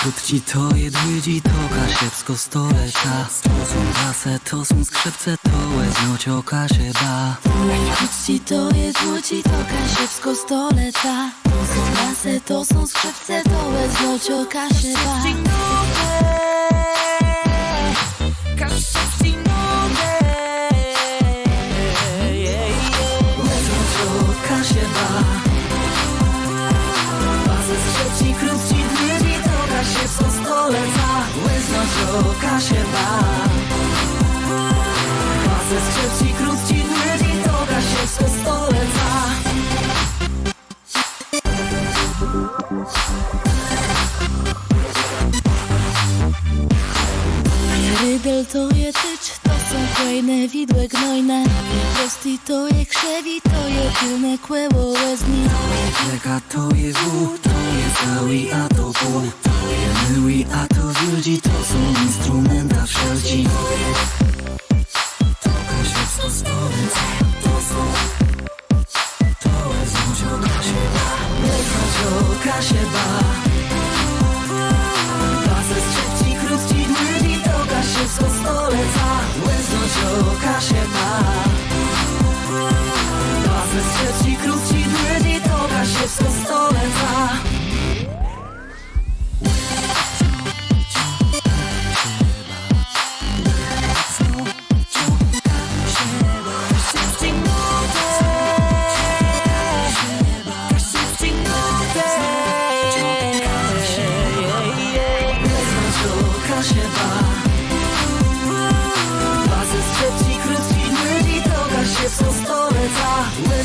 Krótci to je dłydzi, to kasiepsko stoleta. To są basy, to są skrzypce, to łeznocioka się ba. Krótci to je dłydzi, to kasiepsko stoleta. To są basy, to są skrzypce, to łeznocioka się ba. Łeznocioka się ba. Basy, skrzypci, krótci, dłydzi, to kasiepsko stoleta. Łeznocioka się ba. Basy, skrzypci, krótci, dłydzi, to kasiepsko stoleta. Rydel to je tycz, to są kolejne widły gnojne. Prosti to je krzewi, to je tylne kłęło łezni. Leka to je wół, to je cały, a to pół. To je myły, a to wilgi, to są instrumenta wszelci. To kasiepsko stoleta, to są. To łeznocioka się ba. Łeznocioka się ba. Basy, skrzypci, krótci, dłydzi, to kasiepsko stoleta. Łeznocioka się ba. Basy, skrzypci, krótci, dłydzi, to kasiepsko stoleta.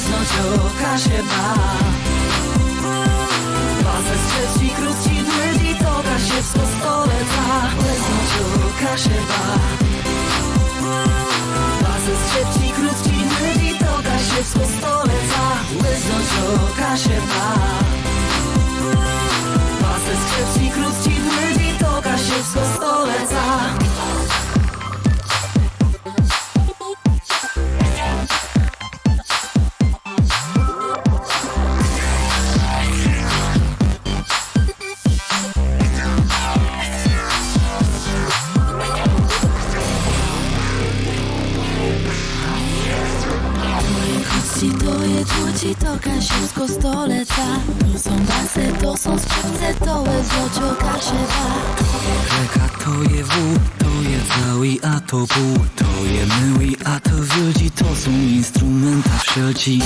Łeznocioka się ba. Basy, skrzypci, krótci, dłydzi, to kasiepsko stoleta. Łeznocioka się ba. Basy, skrzypci, krótci, dłydzi, to kasiepsko stoleta. Łeznocioka się ba. Basy, skrzypci, krótci, dłydzi, to kasiepsko stoleta. To je dłydzi, to kasiepsko stoleta. To są basy, to są skrzypce, to łeznocioka się ba. Leka to je wół, to je cały, a to pół. To je myły, a to wilgi, to są instrumenta wszelci.